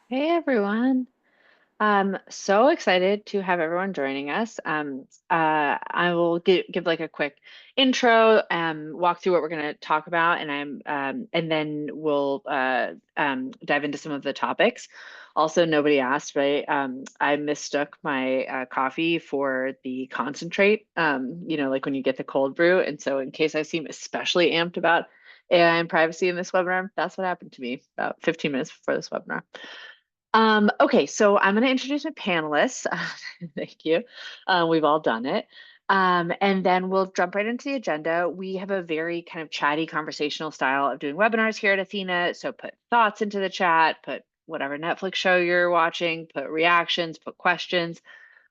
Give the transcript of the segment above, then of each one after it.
Hey everyone. So excited to have everyone joining us. I will give like a quick intro, walk through what we're going to talk about, and then we'll dive into some of the topics. Also, nobody asked, right? I mistook my coffee for the concentrate, like when you get the cold brew. And so, in case I seem especially amped about AI and privacy in this webinar, that's what happened to me about 15 minutes before this webinar. Okay, so I'm going to introduce my panelists. Thank you. We've all done it. And then we'll jump right into the agenda. We have a very kind of chatty conversational style of doing webinars here at Athena. So put thoughts into the chat, put whatever Netflix show you're watching, put reactions, put questions.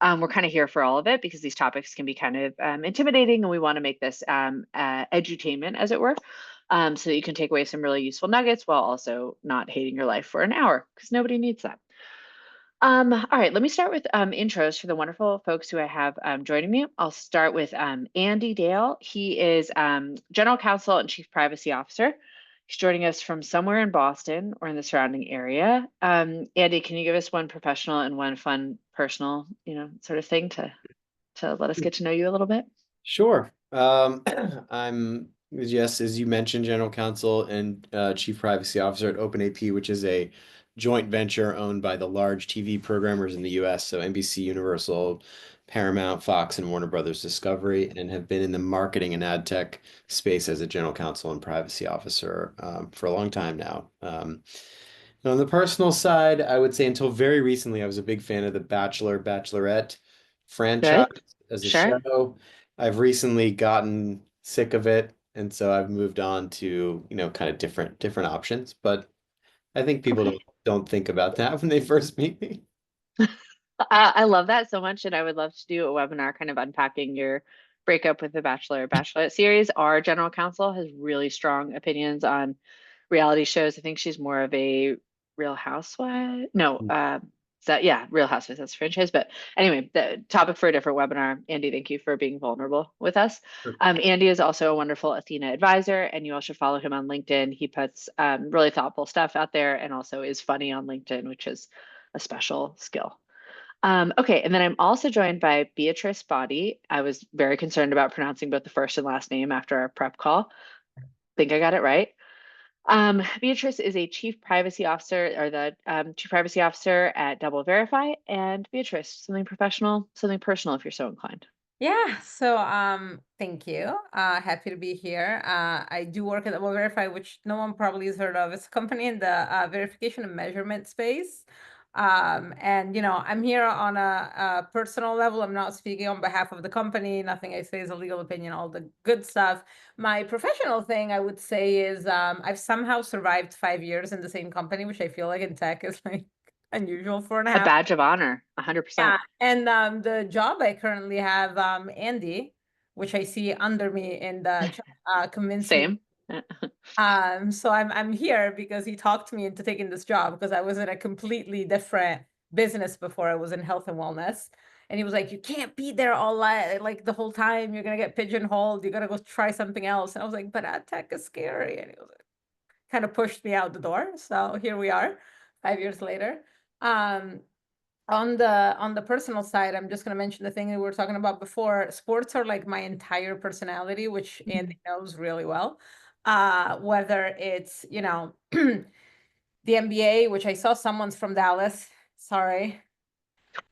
We're kind of here for all of it because these topics can be kind of intimidating, and we want to make this edutainment, as it were, so that you can take away some really useful nuggets while also not hating your life for an hour because nobody needs that. All right, let me start with intros for the wonderful folks who I have joining me. I'll start with Andy Dale. He is General Counsel and Chief Privacy Officer. He's joining us from somewhere in Boston or in the surrounding area. Andy, can you give us one professional and one fun personal, sort of thing to let us get to know you a little bit? Sure. I'm, yes, as you mentioned, General Counsel and Chief Privacy Officer at OpenAP, which is a joint venture owned by the large TV programmers in the US, so NBC, Universal, Paramount, Fox, and Warner Brothers Discovery, and have been in the marketing and ad tech space as a General Counsel and Privacy Officer for a long time now. On the personal side, I would say until very recently, I was a big fan of the Bachelor, Bachelorette franchise Good. as a Sure. show. I've recently gotten sick of it, and so I've moved on to, kind of different options. But I think people Okay. don't think about that when they first meet me. I love that so much, and I would love to do a webinar kind of unpacking your breakup with the Bachelor or Bachelorette series. Our general counsel has really strong opinions on reality shows. I think she's more of a Real Housewife. No, yeah, Real Housewives. That's a franchise. But anyway, the topic for a different webinar. Andy, thank you for being vulnerable with us. Andy is also a wonderful Athena advisor, and you all should follow him on LinkedIn. He puts really thoughtful stuff out there, and also is funny on LinkedIn, which is a special skill. Okay, and then I'm also joined by Beatrice Botti. I was very concerned about pronouncing both the first and last name after our prep call. Think I got it right. Beatrice is a chief privacy officer, or the chief privacy officer at DoubleVerify. And Beatrice, something professional, something personal, if you're so inclined. Yeah, thank you. Happy to be here. I do work at DoubleVerify, which no one probably has heard of. It's a company in the verification and measurement space. And I'm here on a personal level. I'm not speaking on behalf of the company. Nothing I say is a legal opinion, all the good stuff. My professional thing, I would say, is I've somehow survived 5 years in the same company, which I feel like in tech is like unusual for and a A half. badge of honor, 100%. Yeah, and the job I currently have, Andy, which I see under me in the chat, convinced me. Same. So I'm here because he talked me into taking this job because I was in a completely different business before. I was in health and wellness, and he was like, "You can't be there all like the whole time. You're gonna get pigeonholed. You gotta go try something else." And I was like, "But ad tech is scary," and he was like, kind of pushed me out the door. So here we are, 5 years later. Um, on the personal side, I'm just gonna mention the thing that we were talking about before. Sports are like my entire personality, which Andy knows really well. Whether it's, the NBA, which I saw someone's from Dallas. Sorry.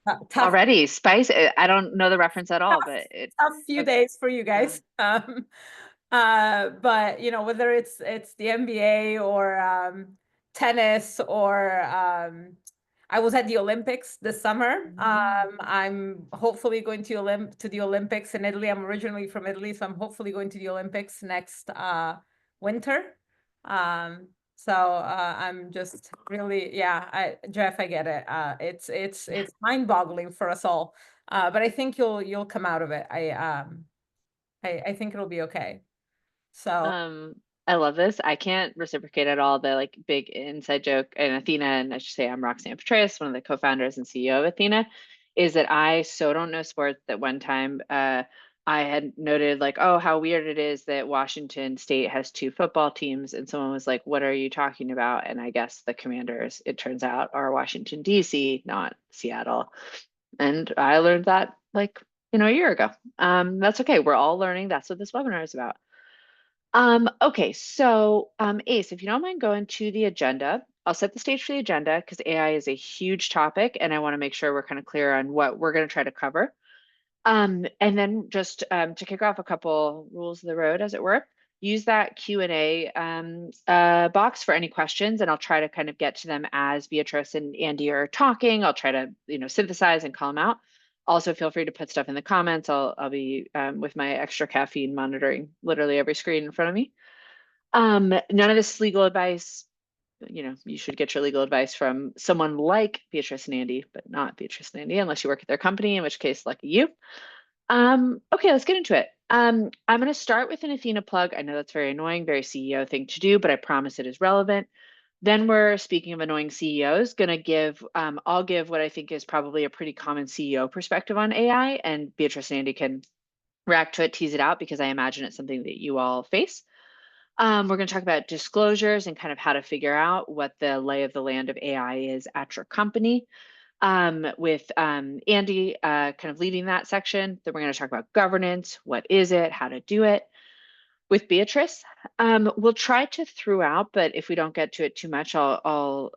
Tough, Already, Spice. I don't know the reference at all, tough, but it. tough few uh, days for you yeah. guys. But whether it's the NBA or tennis or I was at the Olympics this summer. I'm hopefully going to the Olympics in Italy. I'm originally from Italy, so I'm hopefully going to the Olympics next winter. I'm just really, yeah, Jeff, I get it. It's mind-boggling for us all. But I think you'll come out of it. I think it'll be okay. So Um, I love this. I can't reciprocate at all the like big inside joke. And Athena, and I should say I'm Roxanne Petraeus, one of the co-founders and CEO of Athena, is that I so don't know sports that one time I had noted like, oh, how weird it is that Washington State has 2 football teams. And someone was like, what are you talking about? And I guess the Commanders, it turns out, are Washington, D.C., not Seattle. And I learned that like, a year ago. That's okay. We're all learning. That's what this webinar is about. Okay, so Ace, if you don't mind going to the agenda, I'll set the stage for the agenda because AI is a huge topic and I want to make sure we're kind of clear on what we're going to try to cover. And then just to kick off a couple rules of the road, as it were, use that Q&A box for any questions, and I'll try to kind of get to them as Beatrice and Andy are talking. I'll try to, synthesize and call them out. Also, feel free to put stuff in the comments. I'll be with my extra caffeine monitoring literally every screen in front of me. None of this is legal advice. You should get your legal advice from someone like Beatrice and Andy, but not Beatrice and Andy, unless you work at their company, in which case, lucky you. Okay, let's get into it. I'm going to start with an Ethena plug. I know that's very annoying, very CEO thing to do, but I promise it is relevant. Then we're, speaking of annoying CEOs, going to give, I'll give what I think is probably a pretty common CEO perspective on AI, and Beatrice and Andy can react to it, tease it out, because I imagine it's something that you all face. We're going to talk about disclosures and kind of how to figure out what the lay of the land of AI is at your company, with Andy kind of leading that section. Then we're going to talk about governance, what is it, how to do it. With Beatrice, we'll try to throughout, but if we don't get to it too much, I'll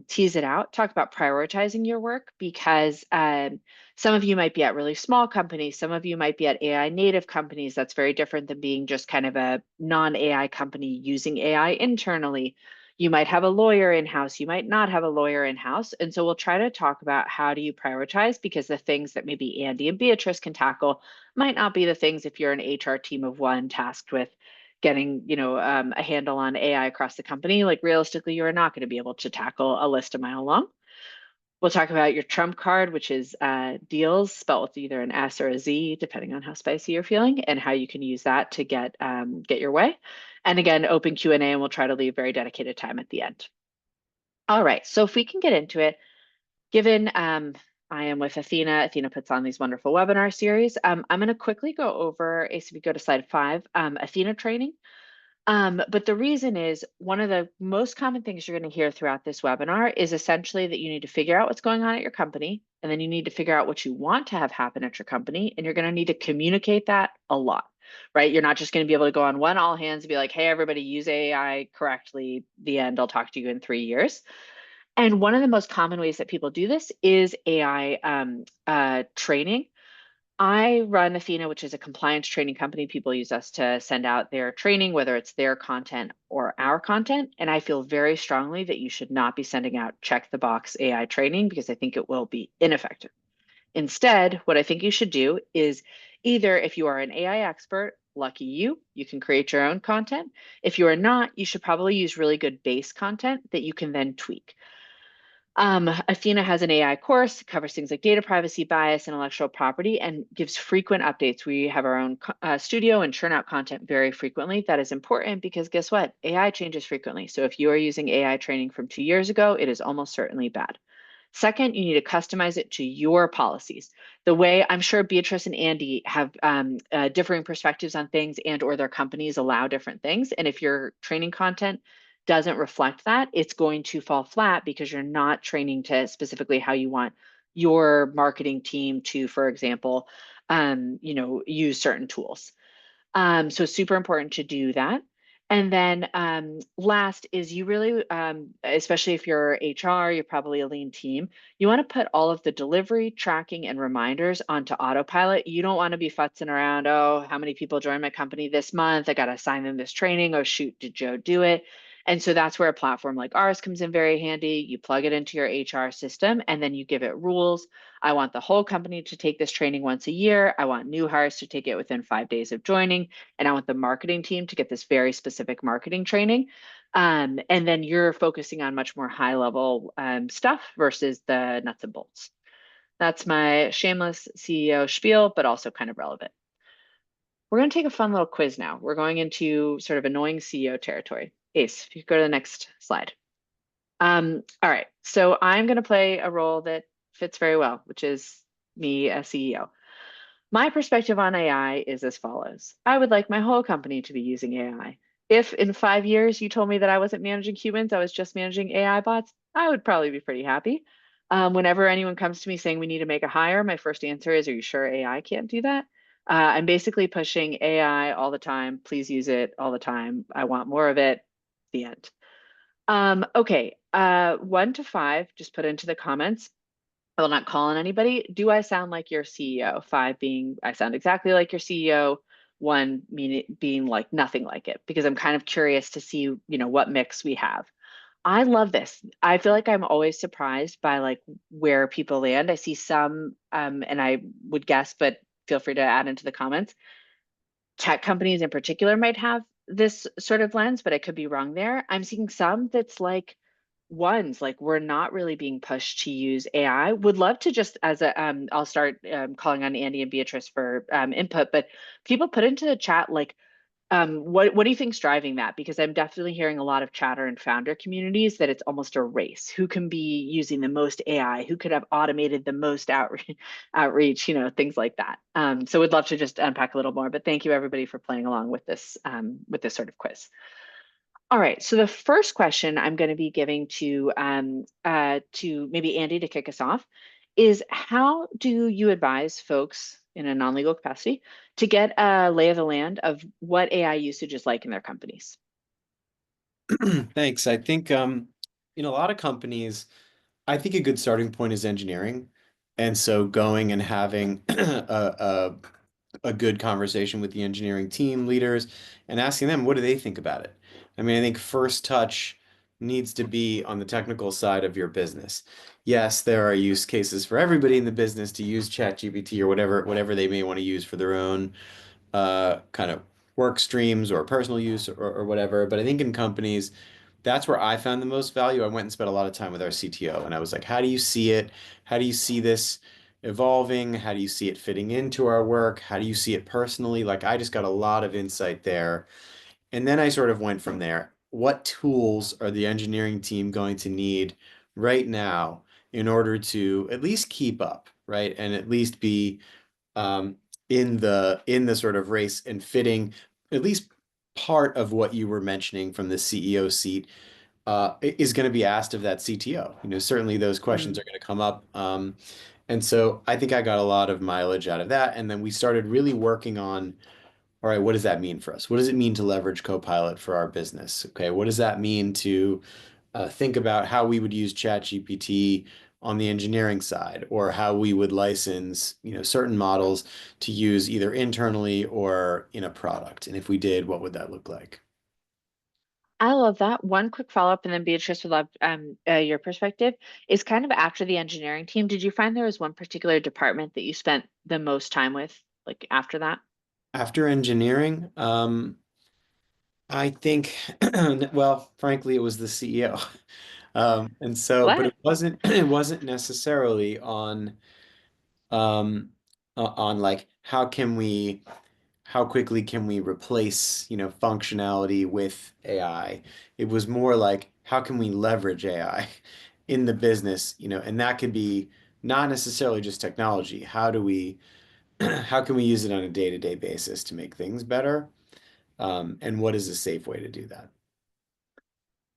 tease it out, talk about prioritizing your work, because some of you might be at really small companies, some of you might be at AI native companies. That's very different than being just kind of a non-AI company using AI internally. You might have a lawyer in-house, you might not have a lawyer in-house. And so we'll try to talk about how do you prioritize, because the things that maybe Andy and Beatrice can tackle might not be the things if you're an HR team of one tasked with getting, a handle on AI across the company. Like realistically, you are not going to be able to tackle a list a mile long. We'll talk about your trump card, which is deals, spelled with either an S or a Z, depending on how spicy you're feeling, and how you can use that to get your way. And again, open Q&A, and we'll try to leave very dedicated time at the end. All right, so if we can get into it, given I am with Ethena. Ethena puts on these wonderful webinar series. I'm going to quickly go over, if we go to slide 5, Ethena training. But the reason is, one of the most common things you're going to hear throughout this webinar is essentially that you need to figure out what's going on at your company, and then you need to figure out what you want to have happen at your company, and you're going to need to communicate that a lot, right? You're not just going to be able to go on one all hands and be like, hey, everybody use AI correctly. The end, I'll talk to you in 3 years. And one of the most common ways that people do this is AI training. I run Ethena, which is a compliance training company. People use us to send out their training, whether it's their content or our content. And I feel very strongly that you should not be sending out check the box AI training, because I think it will be ineffective. Instead, what I think you should do is, either if you are an AI expert, lucky you can create your own content. If you are not, you should probably use really good base content that you can then tweak. Ethena has an AI course, covers things like data privacy, bias, intellectual property, and gives frequent updates. We have our own studio and churn out content very frequently. That is important because guess what? AI changes frequently. So if you are using AI training from 2 years ago, it is almost certainly bad. Second, you need to customize it to your policies. The way, I'm sure Beatrice and Andy have differing perspectives on things, and or their companies allow different things. And if your training content doesn't reflect that, it's going to fall flat, because you're not training to specifically how you want your marketing team to, for example, use certain tools. So super important to do that. And then last is, you really, especially if you're HR, you're probably a lean team, you want to put all of the delivery, tracking, and reminders onto autopilot. You don't want to be futzing around, oh, how many people joined my company this month? I got to assign them this training. Oh, shoot, did Joe do it? And so that's where a platform like ours comes in very handy. You plug it into your HR system, and then you give it rules. I want the whole company to take this training once a year. I want new hires to take it within 5 days of joining. And I want the marketing team to get this very specific marketing training. And then you're focusing on much more high level stuff versus the nuts and bolts. That's my shameless CEO spiel, but also kind of relevant. We're going to take a fun little quiz now. We're going into sort of annoying CEO territory. Ace, if you could go to the next slide. All right, so I'm going to play a role that fits very well, which is me as CEO. My perspective on AI is as follows. I would like my whole company to be using AI. If in 5 years you told me that I wasn't managing humans, I was just managing AI bots, I would probably be pretty happy. Whenever anyone comes to me saying we need to make a hire, my first answer is, are you sure AI can't do that? I'm basically pushing AI all the time. Please use it all the time. I want more of it. The end. Okay, 1 to 5, just put into the comments. I will not call on anybody. Do I sound like your CEO? 5 being I sound exactly like your CEO. 1 meaning being like nothing like it, because I'm kind of curious to see, what mix we have. I love this. I feel like I'm always surprised by like where people land. I see some, and I would guess, but feel free to add into the comments. Tech companies in particular might have this sort of lens, but I could be wrong there. I'm seeing some that's like ones like we're not really being pushed to use AI. Would love to just as a I'll start calling on Andy and Beatrice for input, but people put into the chat like what do you think's driving that? Because I'm definitely hearing a lot of chatter in founder communities that it's almost a race. Who can be using the most AI? Who could have automated the most outreach? Things like that. So we'd love to just unpack a little more. But thank you everybody for playing along with this sort of quiz. All right. So the first question I'm going to be giving to maybe Andy to kick us off is how do you advise folks in a non-legal capacity to get a lay of the land of what AI usage is like in their companies? Thanks. I think in a lot of companies, I think a good starting point is engineering. And so going and having a good conversation with the engineering team leaders and asking them, what do they think about it? I mean, I think first touch needs to be on the technical side of your business. Yes, there are use cases for everybody in the business to use ChatGPT or whatever they may want to use for their own kind of work streams or personal use or whatever. But I think in companies, that's where I found the most value. I went and spent a lot of time with our CTO, and I was like, how do you see it? How do you see this evolving? How do you see it fitting into our work? How do you see it personally? Like, I just got a lot of insight there. And then I sort of went from there. What tools are the engineering team going to need right now in order to at least keep up, right? And at least be um, in the sort of race and fitting at least part of what you were mentioning from the CEO seat is going to be asked of that CTO. Certainly those questions Mm. are going to come up. And so I think I got a lot of mileage out of that. And then we started really working on, all right, what does that mean for us? What does it mean to leverage Copilot for our business? Okay, what does that mean to think about how we would use ChatGPT on the engineering side, or how we would license, certain models to use either internally or in a product? And if we did, what would that look like? I love that. One quick follow-up, and then Beatrice would love your perspective. Is kind of after the engineering team, did you find there was one particular department that you spent the most time with, like after that? After engineering, I think, well, frankly, it was the CEO. And so, but What? it wasn't, it wasn't necessarily on like how quickly can we replace, functionality with AI? It was more like, how can we leverage AI in the business, and that could be not necessarily just technology. How do we, how can we use it on a day-to-day basis to make things better? And what is a safe way to do that?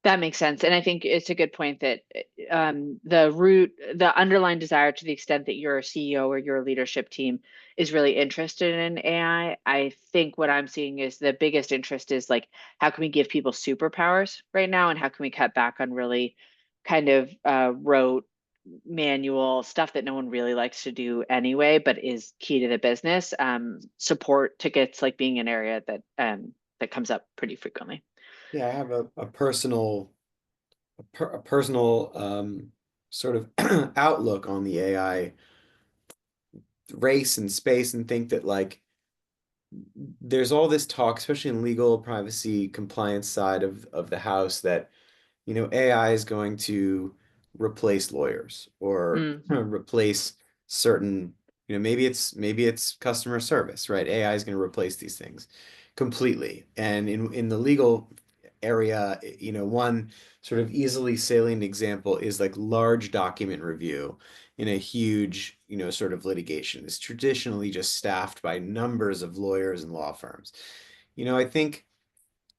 That makes sense. And I think it's a good point that the underlying desire, to the extent that you're a CEO or your leadership team is really interested in AI, I think what I'm seeing is the biggest interest is like, how can we give people superpowers right now? And how can we cut back on really kind of rote manual stuff that no one really likes to do anyway, but is key to the business? Support tickets like being an area that comes up pretty frequently. Yeah, I have a personal a personal sort of outlook on the AI race and space, and think that like there's all this talk, especially in legal privacy compliance side of the house, that AI is going to replace lawyers or Mm. replace certain, maybe it's customer service, right? AI is going to replace these things completely. And in the legal area, one sort of easily salient example is like large document review in a huge, sort of litigation. It's traditionally just staffed by numbers of lawyers and law firms. I think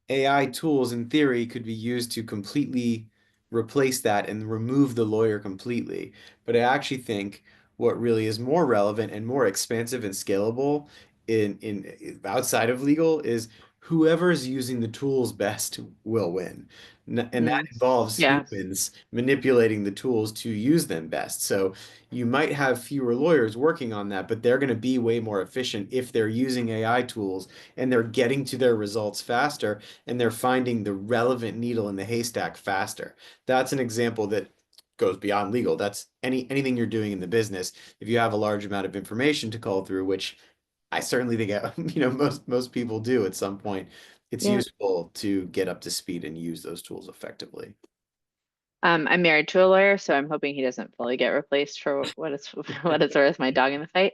AI tools in theory could be used to completely replace that and remove the lawyer completely. But I actually think what really is more relevant and more expansive and scalable in outside of legal is whoever is using the tools best will win. And that Mm, involves yeah. humans manipulating the tools to use them best. So you might have fewer lawyers working on that, but they're going to be way more efficient if they're using AI tools and they're getting to their results faster and they're finding the relevant needle in the haystack faster. That's an example that goes beyond legal. That's anything you're doing in the business. If you have a large amount of information to call through, which I certainly think most people do at some point, it's Yeah. useful to get up to speed and use those tools effectively. I'm married to a lawyer, so I'm hoping he doesn't fully get replaced for what it's what it's worth, my dog in the fight.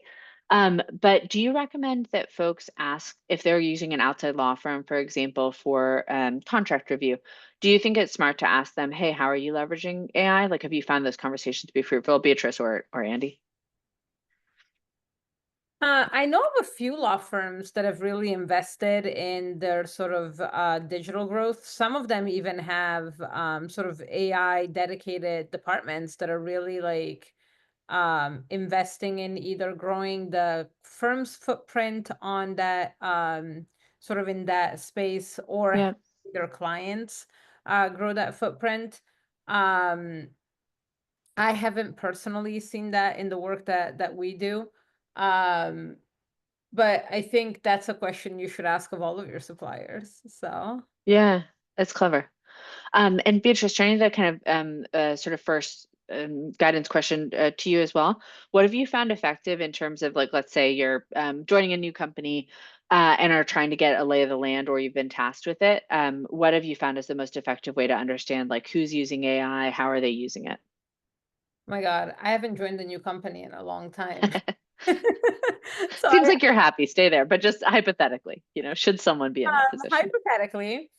But do you recommend that folks ask if they're using an outside law firm, for example, for contract review? Do you think it's smart to ask them, hey, how are you leveraging AI? Like, have you found those conversations to be fruitful, Beatrice or Andy? I know of a few law firms that have really invested in their sort of digital growth. Some of them even have sort of AI dedicated departments that are really like investing in either growing the firm's footprint on that sort of in that space or Yeah. helping their clients grow that footprint. Um, I haven't personally seen that in the work that we do. Um, but I think that's a question you should ask of all of your suppliers. So, Yeah, that's clever. And Beatrice, turning to kind of sort of first guidance question to you as well. What have you found effective in terms of like, let's say you're joining a new company and are trying to get a lay of the land, or you've been tasked with it? What have you found is the most effective way to understand like who's using AI, how are they using it? my God, I haven't joined a new company in a long time. So Seems like you're happy, stay there, but just hypothetically, should someone be in that position? hypothetically,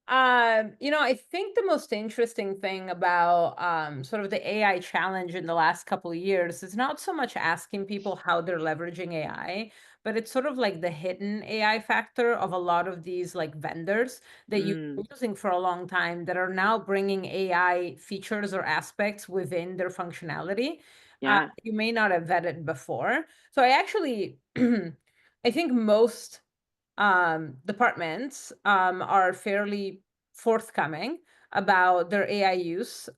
I think the most interesting thing about sort of the AI challenge in the last couple of years is not so much asking people how they're leveraging AI, but it's sort of like the hidden AI factor of a lot of these like vendors that you've been Mm, using for a long time that are now bringing AI features or aspects within their functionality. yeah. You may not have vetted before. So I actually, I think most departments are fairly forthcoming about their AI use,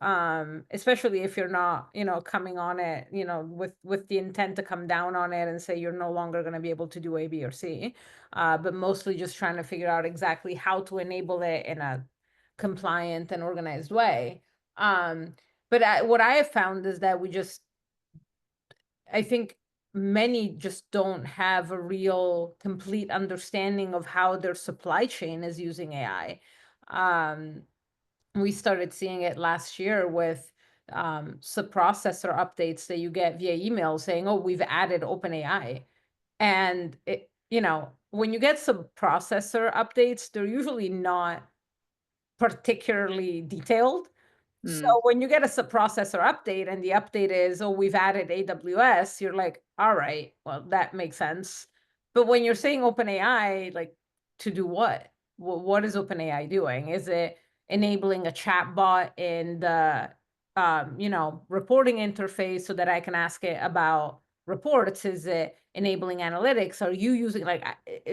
especially if you're not, coming on it, with the intent to come down on it and say you're no longer going to be able to do A, B, or C, but mostly just trying to figure out exactly how to enable it in a compliant and organized way. But what I have found is that I think many just don't have a real complete understanding of how their supply chain is using AI. Um, we started seeing it last year with subprocessor updates that you get via email saying, "Oh, we've added OpenAI," and when you get subprocessor updates, they're usually not particularly detailed. So Mm, when you get a subprocessor update and the update is, oh, we've added AWS, you're like, all right, well, that makes sense. But when you're saying OpenAI, like to do what? What is OpenAI doing? Is it enabling a chat bot in the reporting interface so that I can ask it about reports? Is it enabling analytics? Are you using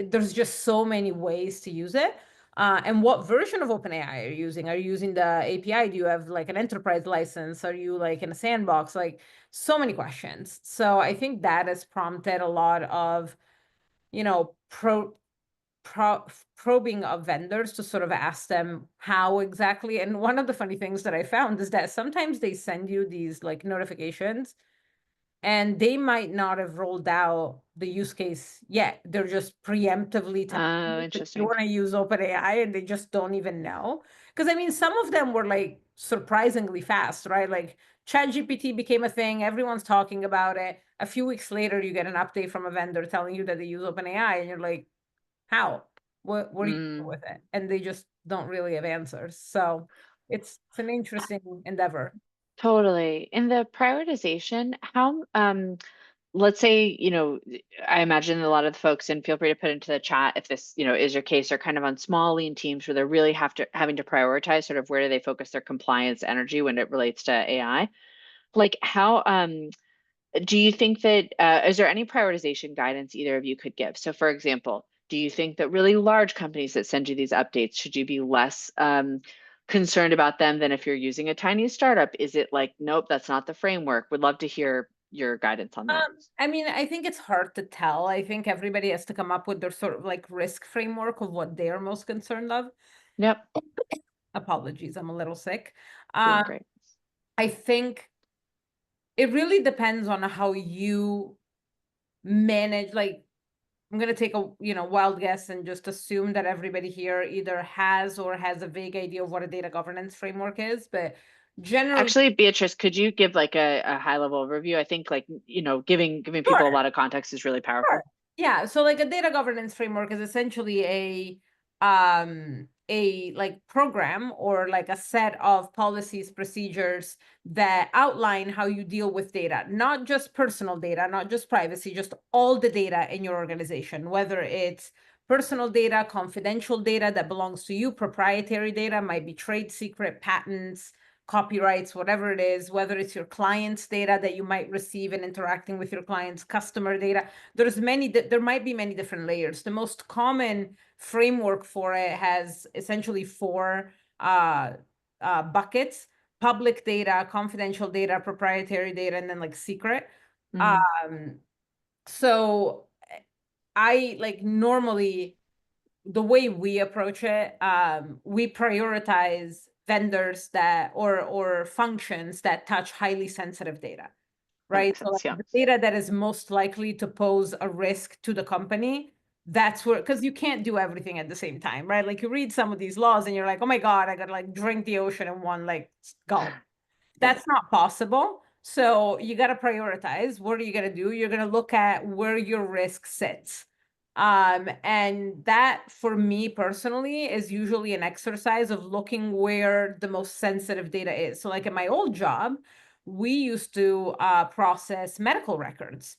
there's just so many ways to use it. And what version of OpenAI are you using? Are you using the API? Do you have like an enterprise license? Are you like in a sandbox? Like so many questions. So I think that has prompted a lot of, probing of vendors to sort of ask them how exactly. And one of the funny things that I found is that sometimes they send you these like notifications and they might not have rolled out the use case yet. They're just preemptively telling oh, you that you interesting. want to use OpenAI and they just don't even know. Because I mean, some of them were like surprisingly fast, right? Like ChatGPT became a thing, everyone's talking about it. A few weeks later, you get an update from a vendor telling you that they use OpenAI, and you're like, how? What are you doing Mm, with it? And they just don't really have answers. So it's an interesting endeavor. Totally. In the prioritization, how let's say, I imagine a lot of the folks, and feel free to put into the chat if this, is your case, are kind of on small lean teams where they're really having to prioritize sort of where do they focus their compliance energy when it relates to AI. Like how do you think that is there any prioritization guidance either of you could give? So for example, do you think that really large companies that send you these updates, should you be less concerned about them than if you're using a tiny startup? Is it like, nope, that's not the framework? Would love to hear your guidance on that. I mean, I think it's hard to tell. I think everybody has to come up with their sort of like risk framework of what they're most concerned of. Yep, Apologies, I'm a little sick. doing great. I think it really depends on how you manage, like, I'm gonna take a wild guess and just assume that everybody here either has or has a vague idea of what a data governance framework is, but generally, Actually, Beatrice, could you give like a high level overview? I think like, giving people a sure. lot of context is really powerful. Sure. Yeah, so like a data governance framework is essentially a like program or like a set of policies, procedures that outline how you deal with data, not just personal data, not just privacy, just all the data in your organization, whether it's personal data, confidential data that belongs to you, proprietary data, might be trade secret, patents, copyrights, whatever it is, whether it's your client's data that you might receive in interacting with your client's customer data. There might be many different layers. The most common framework for it has essentially four buckets: public data, confidential data, proprietary data, and then like secret. Mhm. So I like normally the way we approach it, we prioritize vendors that or functions that touch highly sensitive data, That right? makes So like sense. Yeah. the data that is most likely to pose a risk to the company, that's where, because you can't do everything at the same time, right? Like you read some of these laws and you're like, oh my God, I gotta like drink the ocean in one like gulp. Yeah. That's not possible. So you got to prioritize. What are you going to do? You're going to look at where your risk sits. And that for me personally is usually an exercise of looking where the most sensitive data is. So like in my old job, we used to process medical records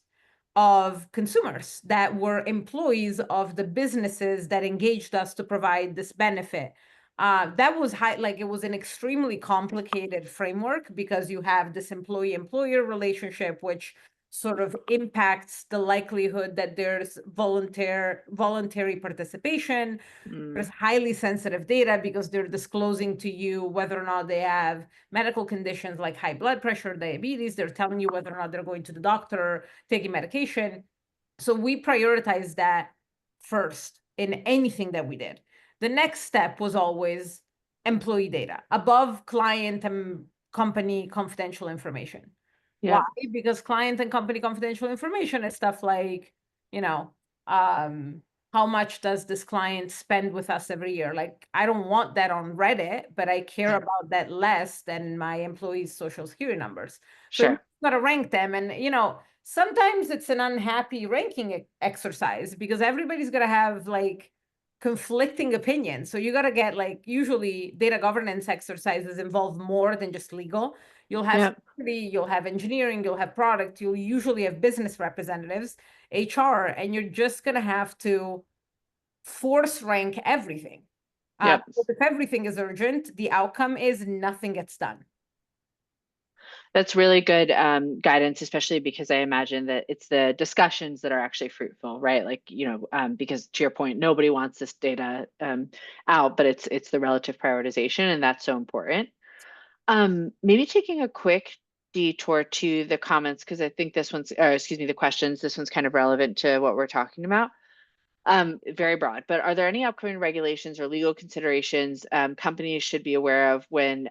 of consumers that were employees of the businesses that engaged us to provide this benefit. That was like it was an extremely complicated framework because you have this employee-employer relationship, which sort of impacts the likelihood that there's voluntary participation. There's Mm. highly sensitive data because they're disclosing to you whether or not they have medical conditions like high blood pressure, diabetes. They're telling you whether or not they're going to the doctor, taking medication. So we prioritize that first in anything that we did. The next step was always employee data above client and company confidential information. Why? Yeah. Because client and company confidential information is stuff like, you know, um, how much does this client spend with us every year? Like, I don't want that on Reddit, but I care about that less than my employees' social security numbers. So you Sure. got to rank them. And, sometimes it's an unhappy ranking exercise because everybody's going to have like conflicting opinions. So you got to get like, usually data governance exercises involve more than just legal. You'll have Yeah. security, you'll have engineering, you'll have product, you'll usually have business representatives, HR, and you're just going to have to force rank everything. Yep. If everything is urgent, the outcome is nothing gets done. That's really good guidance, especially because I imagine that it's the discussions that are actually fruitful, right? Like, because to your point, nobody wants this data out, but it's the relative prioritization, and that's so important. Maybe taking a quick detour to the comments, because I think this one's, or excuse me, the questions, this one's kind of relevant to what we're talking about. Very broad, but are there any upcoming regulations or legal considerations companies should be aware of when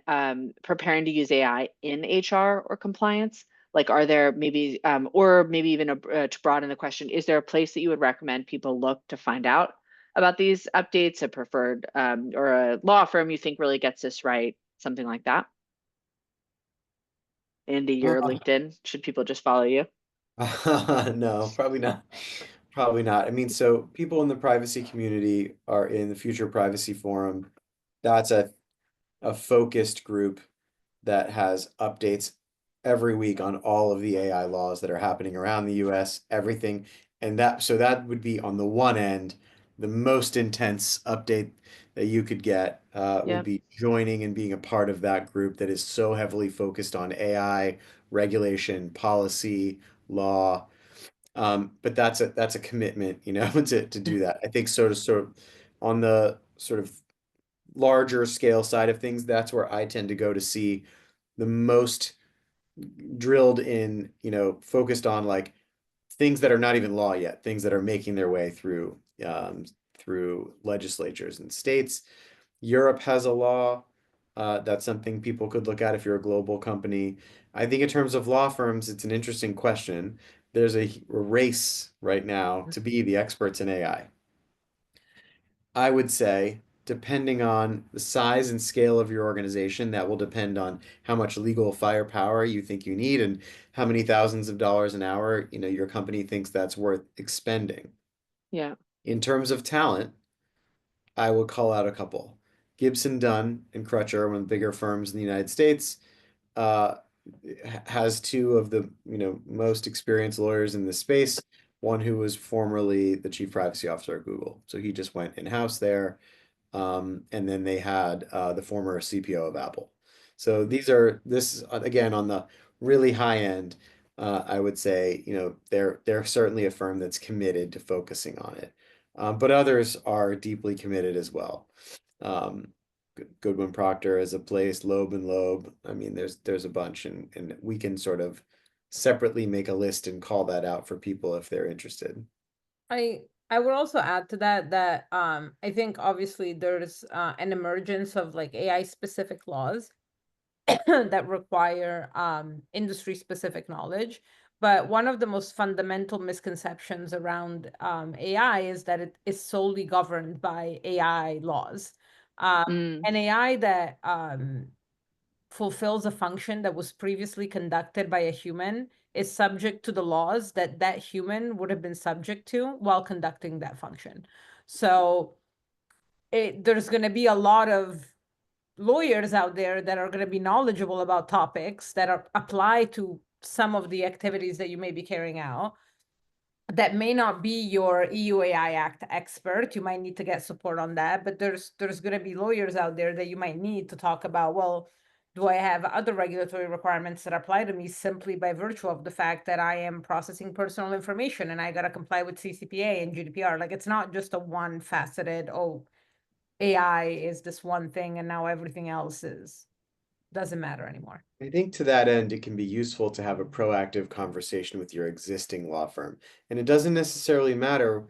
preparing to use AI in HR or compliance? Like, are there maybe, or maybe even to broaden the question, is there a place that you would recommend people look to find out about these updates, a preferred or a law firm you think really gets this right, something like that? Andy, your LinkedIn, should people just follow you? No, probably not. Probably not. I mean, so people in the privacy community are in the Future Privacy Forum. that's a focused group that has updates every week on all of the AI laws that are happening around the US, everything. And that would be on the one end, the most intense update that you could get would Yep. be joining and being a part of that group that is so heavily focused on AI, regulation, policy, law. But that's a commitment, you know, to do that. I think sort of on the sort of larger scale side of things, that's where I tend to go to see the most drilled in, you know, focused on like things that are not even law yet, things that are making their way through legislatures and states. Europe has a law. That's something people could look at if you're a global company. I think in terms of law firms, it's an interesting question. There's a race right now to be the experts in AI. I would say, depending on the size and scale of your organization, that will depend on how much legal firepower you think you need and how many thousands of dollars an hour, you know, your company thinks that's worth expending. Yeah. In terms of talent, I would call out a couple. Gibson, Dunn, and Crutcher, one of the bigger firms in the United States, uh, has two of the, you know, most experienced lawyers in the space. One who was formerly the chief privacy officer at Google, so he just went in-house there. And then they had the former CPO of Apple. So this is again on the really high end. I would say, you know, they're certainly a firm that's committed to focusing on it. But others are deeply committed as well. Um, Goodwin Procter is a place, Loeb and Loeb. I mean, there's a bunch, and we can sort of separately make a list and call that out for people if they're interested. I would also add to that I think obviously there's an emergence of like AI specific laws that require industry specific knowledge. But one of the most fundamental misconceptions around AI is that it is solely governed by AI laws. Mm. An AI that fulfills a function that was previously conducted by a human is subject to the laws that that human would have been subject to while conducting that function. So there's going to be a lot of lawyers out there that are going to be knowledgeable about topics that are apply to some of the activities that you may be carrying out that may not be your EU AI Act expert. You might need to get support on that, but there's going to be lawyers out there that you might need to talk about, well, do I have other regulatory requirements that apply to me simply by virtue of the fact that I am processing personal information and I got to comply with CCPA and GDPR? Like, it's not just a one faceted, oh, AI is this one thing and now everything else doesn't matter anymore. I think to that end, it can be useful to have a proactive conversation with your existing law firm. And it doesn't necessarily matter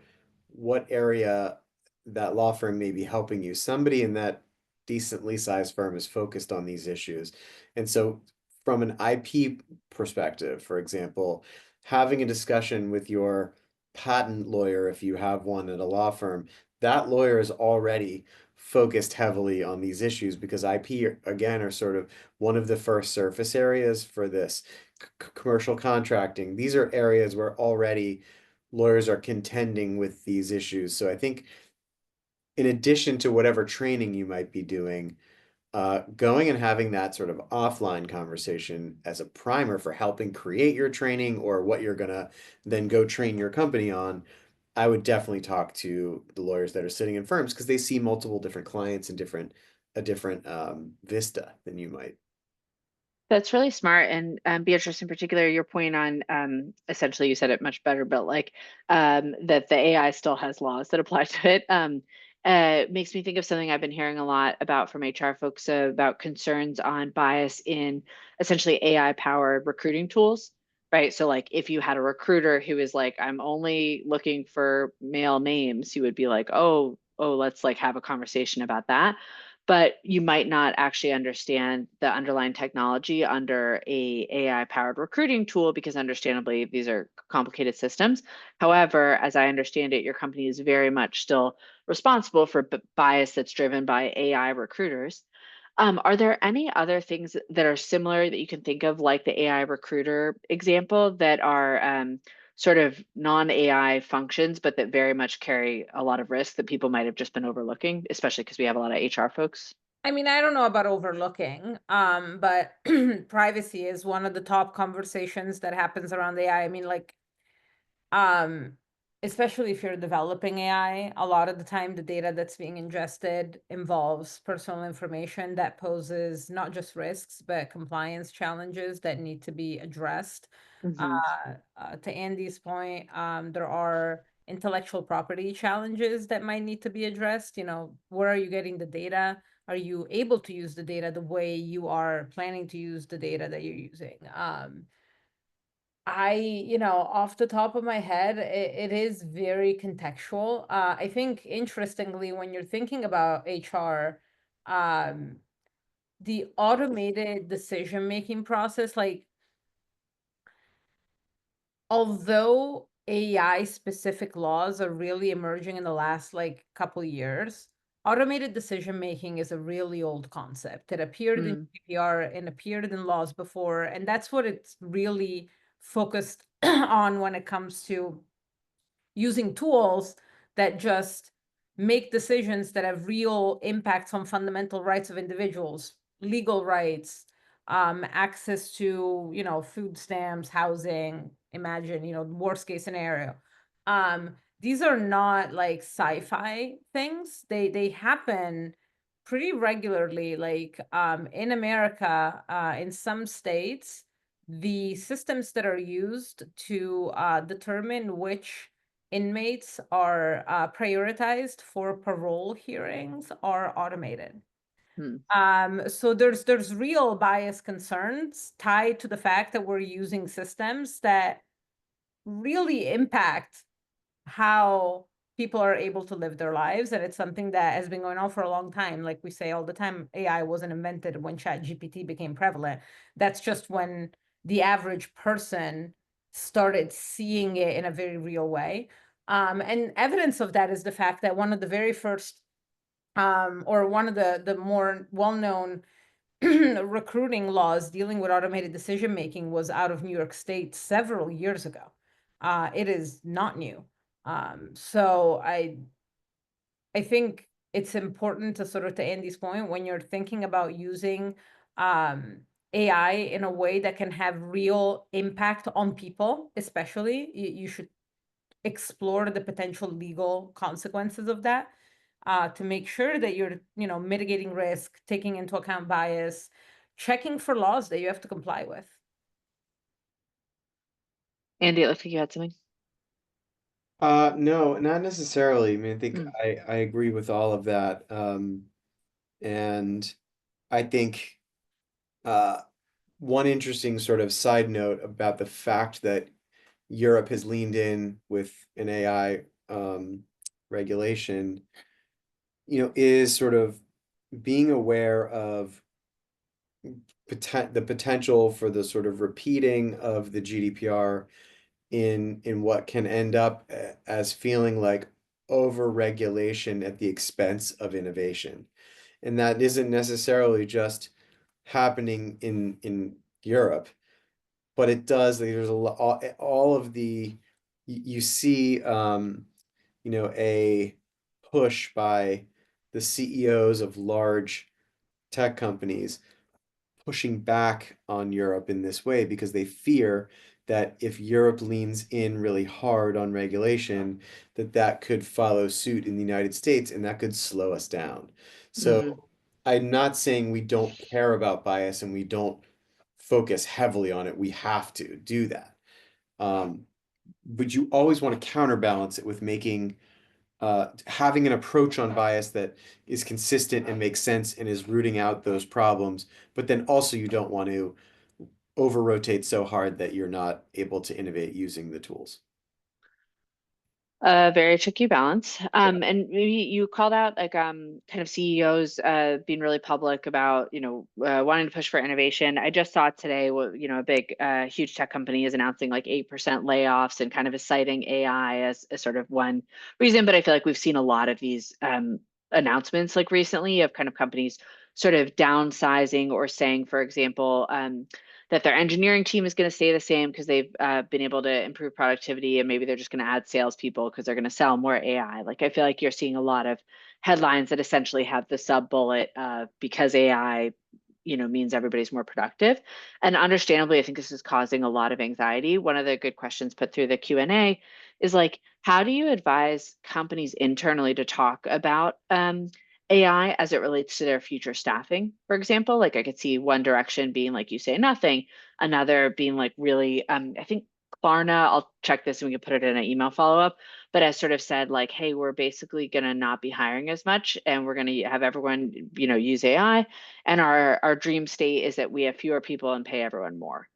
what area that law firm may be helping you. Somebody in that decently sized firm is focused on these issues. And so, from an IP perspective, for example, having a discussion with your patent lawyer, if you have one at a law firm, that lawyer is already focused heavily on these issues because IP, again, are sort of one of the first surface areas for this. Commercial contracting, these are areas where already lawyers are contending with these issues. So I think in addition to whatever training you might be doing, going and having that sort of offline conversation as a primer for helping create your training or what you're gonna then go train your company on, I would definitely talk to the lawyers that are sitting in firms because they see multiple different clients and a different vista than you might. That's really smart. And Beatrice, in particular, your point on essentially you said it much better, but like that the AI still has laws that apply to it. Makes me think of something I've been hearing a lot about from HR folks about concerns on bias in essentially AI powered recruiting tools, right? So like if you had a recruiter who is like, I'm only looking for male names, you would be like, oh, let's like have a conversation about that, but you might not actually understand the underlying technology under a AI powered recruiting tool because understandably these are complicated systems. However, as I understand it, your company is very much still responsible for bias that's driven by AI recruiters. Are there any other things that are similar that you can think of, like the AI recruiter example, that are sort of non-AI functions, but that very much carry a lot of risk that people might have just been overlooking, especially because we have a lot of HR folks? I mean, I don't know about overlooking, but privacy is one of the top conversations that happens around AI. I mean, like, um, especially if you're developing AI, a lot of the time the data that's being ingested involves personal information that poses not just risks, but compliance challenges that need to be addressed. Hmm. To Andy's point, there are intellectual property challenges that might need to be addressed. You know, where are you getting the data? Are you able to use the data the way you are planning to use the data that you're using? Off the top of my head, it is very contextual. I think interestingly, when you're thinking about HR, um, the automated decision-making process, like, although AI specific laws are really emerging in the last like couple years, automated decision making is a really old concept. It appeared in Mm. GDPR and appeared in laws before, and that's what it's really focused on when it comes to using tools that just make decisions that have real impacts on fundamental rights of individuals, legal rights, access to, food stamps, housing, imagine, worst case scenario. These are not like sci-fi things. They happen pretty regularly. Like in America, in some states, the systems that are used to determine which inmates are prioritized for parole hearings are automated. Hmm. So there's real bias concerns tied to the fact that we're using systems that really impact how people are able to live their lives, and it's something that has been going on for a long time. Like we say all the time, AI wasn't invented when ChatGPT became prevalent. That's just when the average person started seeing it in a very real way. And evidence of that is the fact that one of the very first or one of the more well-known recruiting laws dealing with automated decision making was out of New York State several years ago. It is not new. So I think it's important to sort of, to Andy's point, when you're thinking about using AI in a way that can have real impact on people, especially, you should explore the potential legal consequences of that, to make sure that you're, mitigating risk, taking into account bias, checking for laws that you have to comply with. Andy, it looks like you had something. No, not necessarily. I mean, I think Mm. I agree with all of that. And I think one interesting sort of side note about the fact that Europe has leaned in with an AI regulation, is sort of being aware of the potential for the sort of repeating of the GDPR in what can end up as feeling like over-regulation at the expense of innovation. And that isn't necessarily just happening in Europe, but it does. There's all of the you see a push by the CEOs of large tech companies pushing back on Europe in this way because they fear that if Europe leans in really hard on regulation, that could follow suit in the United States and that could slow us down. Mm. So I'm not saying we don't care about bias and we don't focus heavily on it. We have to do that. But you always want to counterbalance it with having an approach on bias that is consistent and makes sense and is rooting out those problems, but then also you don't want to over rotate so hard that you're not able to innovate using the tools. A very tricky balance. Yeah. And maybe you called out like kind of CEOs being really public about, wanting to push for innovation. I just saw today, a big huge tech company is announcing like 8% layoffs and kind of is citing AI as sort of one reason. But I feel like we've seen a lot of these announcements like recently of kind of companies sort of downsizing or saying, for example, that their engineering team is going to stay the same because they've been able to improve productivity, and maybe they're just going to add salespeople because they're going to sell more AI. Like I feel like you're seeing a lot of headlines that essentially have the sub bullet because AI, means everybody's more productive. And understandably, I think this is causing a lot of anxiety. One of the good questions put through the Q&A is like, how do you advise companies internally to talk about AI as it relates to their future staffing? For example, like I could see one direction being like you say nothing, another being like really, I think Klarna, I'll check this and we can put it in an email follow-up, but has sort of said like, hey, we're basically going to not be hiring as much and we're going to have everyone, use AI. And our dream state is that we have fewer people and pay everyone more.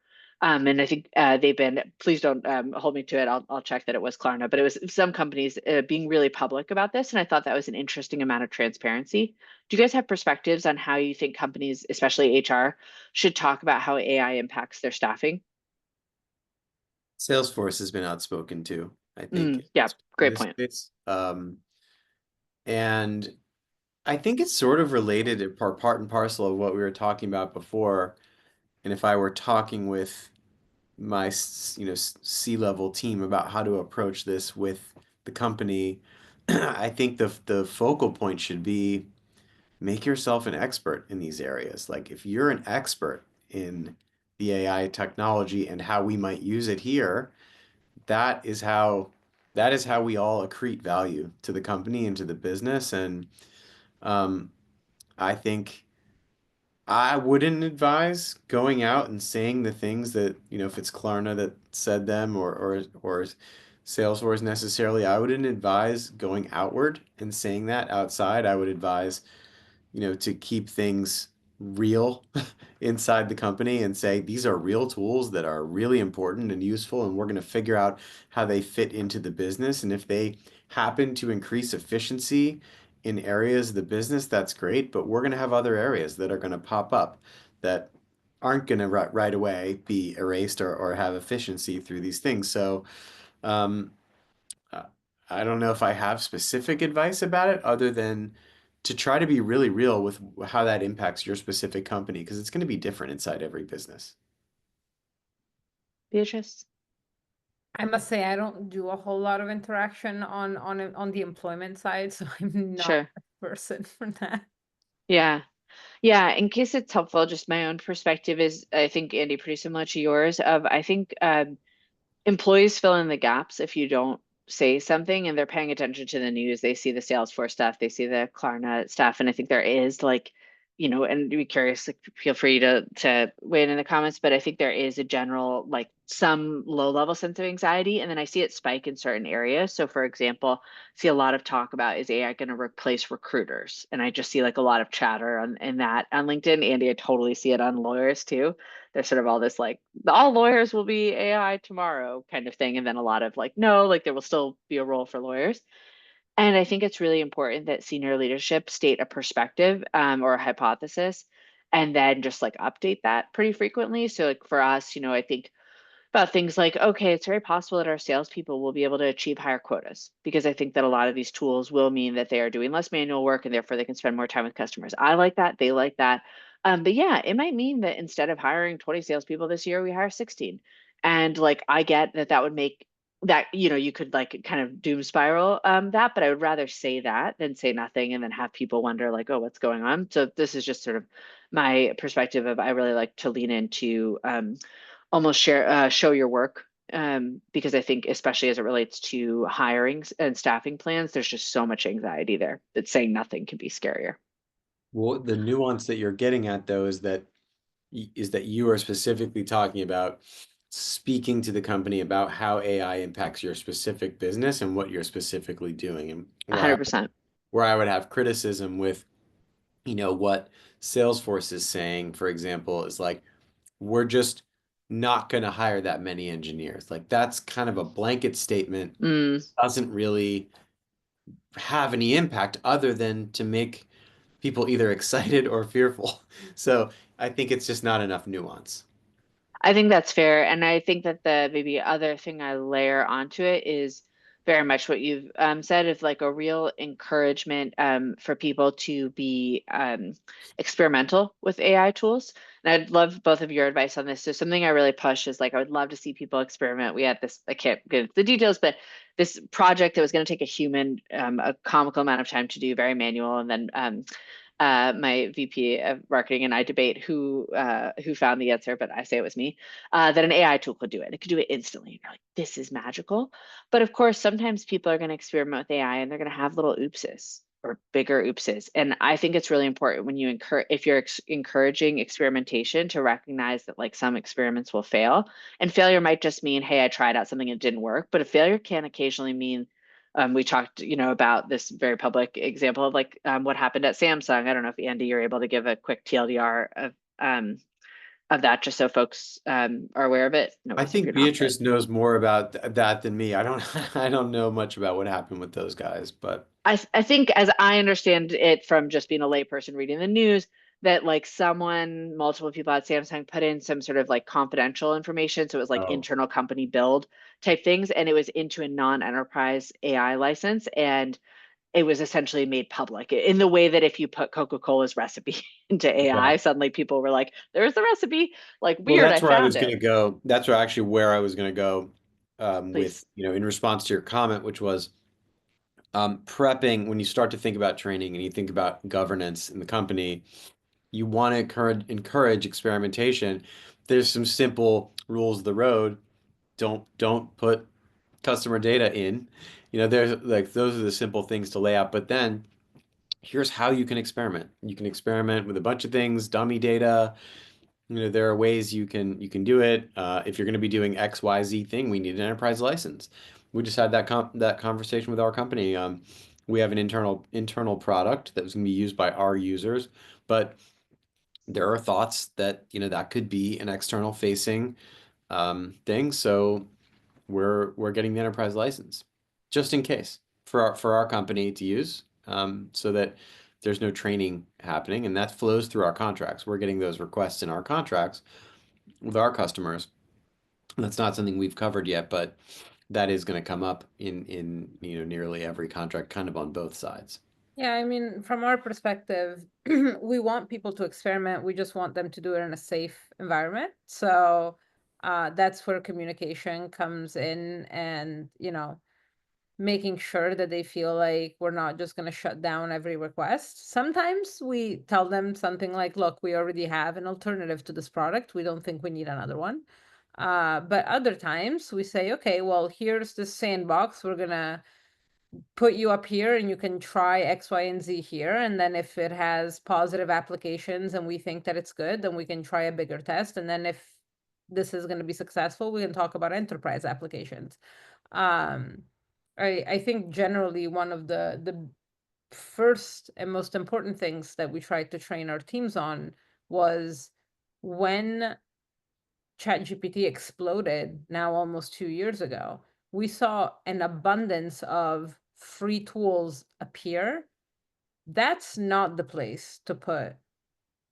And I think they've been, please don't hold me to it. I'll check that it was Klarna, but it was some companies being really public about this. And I thought that was an interesting amount of transparency. Do you guys have perspectives on how you think companies, especially HR, should talk about how AI impacts their staffing? Salesforce has been outspoken too, I think, Yeah, in great this point. space. And I think it's sort of related to part and parcel of what we were talking about before. And if I were talking with my, C-level team about how to approach this with the company, I think the focal point should be make yourself an expert in these areas. Like if you're an expert in the AI technology and how we might use it here, that is how we all accrete value to the company and to the business. And um, I think I wouldn't advise going out and saying the things that, if it's Klarna that said them or Salesforce necessarily, I wouldn't advise going outward and saying that outside. I would advise to keep things real inside the company and say these are real tools that are really important and useful, and we're going to figure out how they fit into the business. And if they happen to increase efficiency in areas of the business, that's great, but we're going to have other areas that are going to pop up that aren't going to right away be erased or have efficiency through these things. So, um, uh, I don't know if I have specific advice about it other than to try to be really real with how that impacts your specific company because it's going to be different inside every business. Beatrice? I must say I don't do a whole lot of interaction on the employment side, so I'm not Sure. a person for that. Yeah. Yeah, in case it's helpful, just my own perspective is, I think, Andy, pretty similar to yours of, I think employees fill in the gaps if you don't say something and they're paying attention to the news. They see the Salesforce stuff, they see the Klarna stuff, and I think there is like, and be curious, like, feel free to weigh in the comments, but I think there is a general like some low level sense of anxiety, and then I see it spike in certain areas. So for example, see a lot of talk about is AI going to replace recruiters, and I just see like a lot of chatter on in that on LinkedIn. Andy, I totally see it on lawyers too. There's sort of all this like all lawyers will be AI tomorrow kind of thing. And then a lot of like, no, like there will still be a role for lawyers. And I think it's really important that senior leadership state a perspective or a hypothesis and then just like update that pretty frequently. So like for us, I think about things like, okay, it's very possible that our salespeople will be able to achieve higher quotas because I think that a lot of these tools will mean that they are doing less manual work and therefore they can spend more time with customers. I like that. They like that. But yeah, it might mean that instead of hiring 20 salespeople this year, we hire 16. And like, I get that that would make that, you could like kind of doom spiral that, but I would rather say that than say nothing and then have people wonder like, oh, what's going on? So this is just sort of my perspective of I really like to lean into almost show your work because I think especially as it relates to hirings and staffing plans, there's just so much anxiety there that saying nothing can be scarier. Well, the nuance that you're getting at though is that you are specifically talking about speaking to the company about how AI impacts your specific business and what you're specifically doing. And 100%. where I would have criticism with, what Salesforce is saying, for example, is like, we're just not going to hire that many engineers. Like that's kind of a blanket statement, Mm. doesn't really have any impact other than to make people either excited or fearful. So I think it's just not enough nuance. I think that's fair. And I think that the maybe other thing I layer onto it is very much what you've said is like a real encouragement for people to be experimental with AI tools. And I'd love both of your advice on this. So something I really push is like, I would love to see people experiment. We had this, I can't get into the details, but this project that was going to take a human, a comical amount of time to do, very manual. And then my VP of marketing and I debate who found the answer, but I say it was me, that an AI tool could do it. It could do it instantly. You're like, this is magical. But of course, sometimes people are going to experiment with AI and they're going to have little oopses or bigger oopses. And I think it's really important when you if you're encouraging experimentation, to recognize that like some experiments will fail, and failure might just mean, hey, I tried out something and it didn't work. But a failure can occasionally mean, we talked, about this very public example of like what happened at Samsung. I don't know if Andy, you're able to give a quick TLDR of that, just so folks are aware of it. No, I if you're think not, but Beatrice knows more about that than me. I don't I don't know much about what happened with those guys, but I think, as I understand it from just being a layperson reading the news, that like multiple people at Samsung put in some sort of like confidential information. So it was like oh, internal company build type things, and it was into a non-enterprise AI license. And it was essentially made public in the way that if you put Coca-Cola's recipe into yeah. AI, suddenly people were like, there's the recipe. Like, Well, weird, I that's where I found was going it. to go. That's where I was going to go with, Please. in response to your comment, which was prepping. When you start to think about training and you think about governance in the company, you want to encourage experimentation. There's some simple rules of the road. Don't put customer data in. There's like those are the simple things to lay out. But then here's how you can experiment. You can experiment with a bunch of things, dummy data. There are ways you can do it. If you're going to be doing X, Y, Z thing, we need an enterprise license. We just had that conversation with our company. We have an internal product that was going to be used by our users, but there are thoughts that that could be an external facing thing. So we're getting the enterprise license just in case for our company to use, so that there's no training happening, and that flows through our contracts. We're getting those requests in our contracts with our customers. That's not something we've covered yet, but that is going to come up in nearly every contract, kind of on both sides. Yeah, I mean, from our perspective, we want people to experiment. We just want them to do it in a safe environment. So that's where communication comes in, and, making sure that they feel like we're not just going to shut down every request. Sometimes we tell them something like, look, we already have an alternative to this product. We don't think we need another one. But other times we say, okay, well, here's the sandbox. We're going to put you up here and you can try X, Y, and Z here. And then if it has positive applications and we think that it's good, then we can try a bigger test. And then if this is going to be successful, we can talk about enterprise applications. I think generally one of the first and most important things that we tried to train our teams on was, when ChatGPT exploded now almost 2 years ago, we saw an abundance of free tools appear. That's not the place to put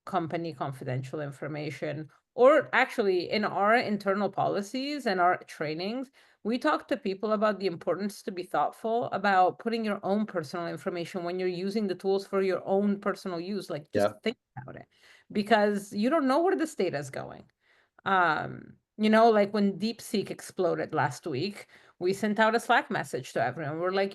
company confidential information. Or actually, in our internal policies and our trainings, we talk to people about the importance to be thoughtful about putting your own personal information when you're using the tools for your own personal use. Like, just Yep. think about it, because you don't know where this data is going. Like when DeepSeek exploded last week, we sent out a Slack message to everyone. We're like,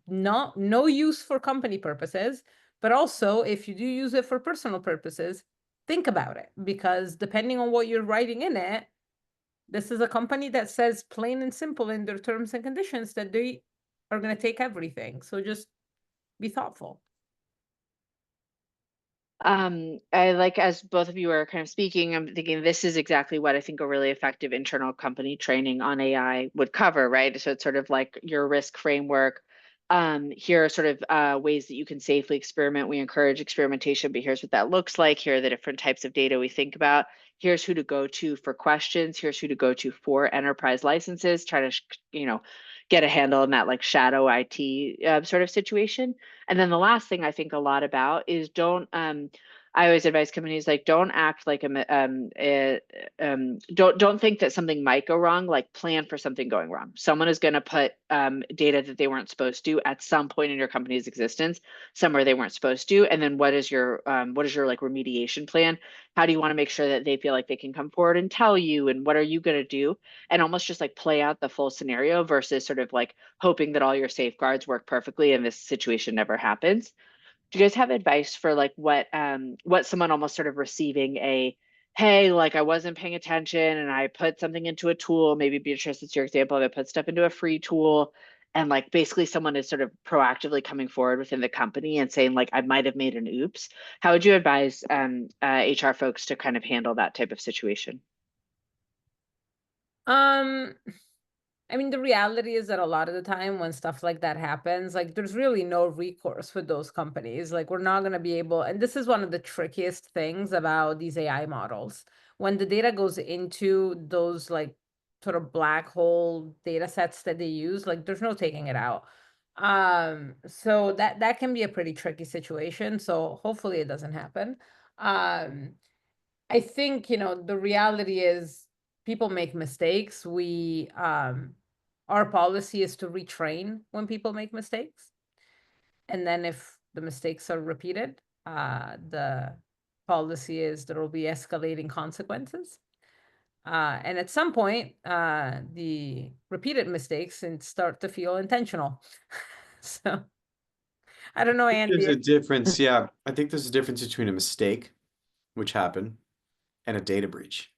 no use for company purposes, but also if you do use it for personal purposes, think about it, because depending on what you're writing in it, this is a company that says plain and simple in their terms and conditions that they are going to take everything. So just be thoughtful. I like, as both of you are kind of speaking, I'm thinking this is exactly what I think a really effective internal company training on AI would cover, right? So it's sort of like your risk framework. Here are sort of ways that you can safely experiment. We encourage experimentation, but here's what that looks like. Here are the different types of data we think about. Here's who to go to for questions. Here's who to go to for enterprise licenses. Try to, get a handle on that like shadow IT sort of situation. And then the last thing I think a lot about is don't I always advise companies like don't act like don't think that something might go wrong. Like plan for something going wrong. Someone is going to put data that they weren't supposed to at some point in your company's existence somewhere they weren't supposed to. And then what is your like remediation plan? How do you want to make sure that they feel like they can come forward and tell you? And what are you going to do? And almost just like play out the full scenario versus sort of like hoping that all your safeguards work perfectly and this situation never happens. Do you guys have advice for like what someone almost sort of receiving a hey, like I wasn't paying attention and I put something into a tool, maybe Beatrice, it's your example of I put stuff into a free tool, and like basically someone is sort of proactively coming forward within the company and saying like I might have made an oops. How would you advise HR folks to kind of handle that type of situation? Um, I mean, the reality is that a lot of the time when stuff like that happens, like there's really no recourse with those companies. Like we're not going to be able, and this is one of the trickiest things about these AI models. When the data goes into those like sort of black hole data sets that they use, like there's no taking it out. So that can be a pretty tricky situation. So hopefully it doesn't happen. I think, the reality is people make mistakes. Our policy is to retrain when people make mistakes. And then if the mistakes are repeated, the policy is there will be escalating consequences. And at some point, the repeated mistakes and start to feel intentional. So I don't know, There's Andy. a difference. Yeah. I think there's a difference between a mistake, which happened, and a data breach.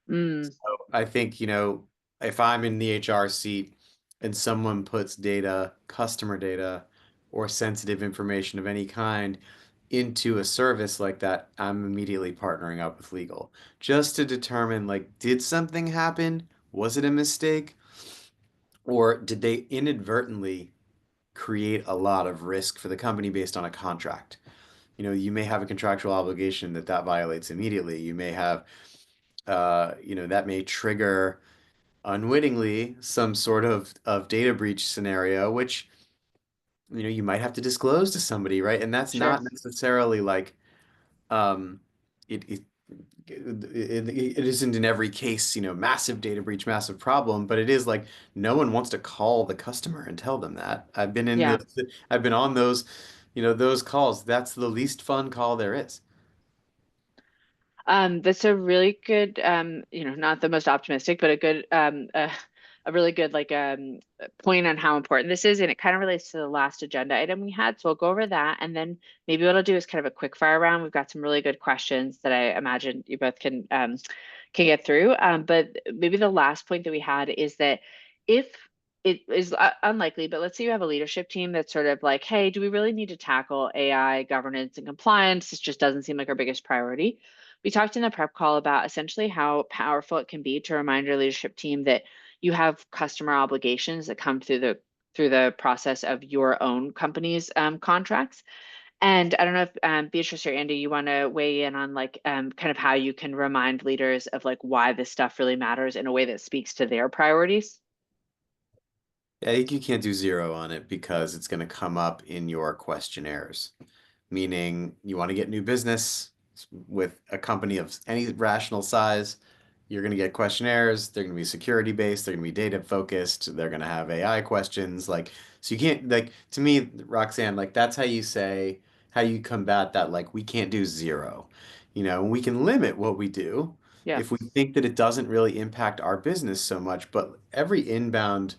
Mm, So I think, if I'm in the HR seat and someone puts data, customer data, or sensitive information of any kind into a service like that, I'm immediately partnering up with legal just to determine like, did something happen? Was it a mistake? Or did they inadvertently create a lot of risk for the company based on a contract? You may have a contractual obligation that violates immediately. You may have, that may trigger unwittingly some sort of data breach scenario, which, you might have to disclose to somebody, right? And that's sure. not necessarily like, um, it, it, it isn't in every case, massive data breach, massive problem, but it is like no one wants to call the customer and tell them that. Yeah. I've been on those, those calls. That's the least fun call there is. That's a really good, not the most optimistic, but a really good like point on how important this is, and it kind of relates to the last agenda item we had. So we'll go over that, and then maybe what I'll do is kind of a quick fire round. We've got some really good questions that I imagine you both can get through. But maybe the last point that we had is that if it is unlikely, but let's say you have a leadership team that's sort of like, hey, do we really need to tackle AI governance and compliance? This just doesn't seem like our biggest priority. We talked in the prep call about essentially how powerful it can be to remind your leadership team that you have customer obligations that come through the process of your own company's contracts. And I don't know if Beatrice or Andy, you want to weigh in on like kind of how you can remind leaders of like why this stuff really matters in a way that speaks to their priorities. I think you can't do zero on it because it's going to come up in your questionnaires, meaning you want to get new business with a company of any rational size. You're going to get questionnaires. They're going to be security based. They're going to be data focused. They're going to have AI questions. Like, so you can't, like, to me, Roxanne, like, that's how you say, how you combat that. Like, we can't do zero, and we can limit what we do Yeah. if we think that it doesn't really impact our business so much. But every inbound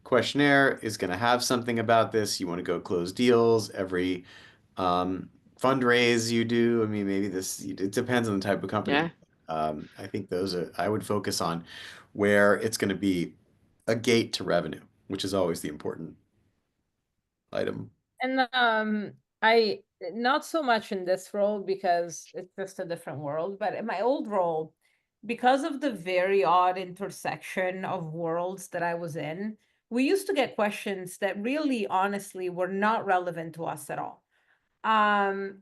questionnaire is going to have something about this. You want to go close deals. Every fundraise you do. I mean, maybe it depends on the type of Yeah. company. I think I would focus on where it's going to be a gate to revenue, which is always the important item. And I not so much in this role because it's just a different world, but in my old role, because of the very odd intersection of worlds that I was in, we used to get questions that really honestly were not relevant to us at all. And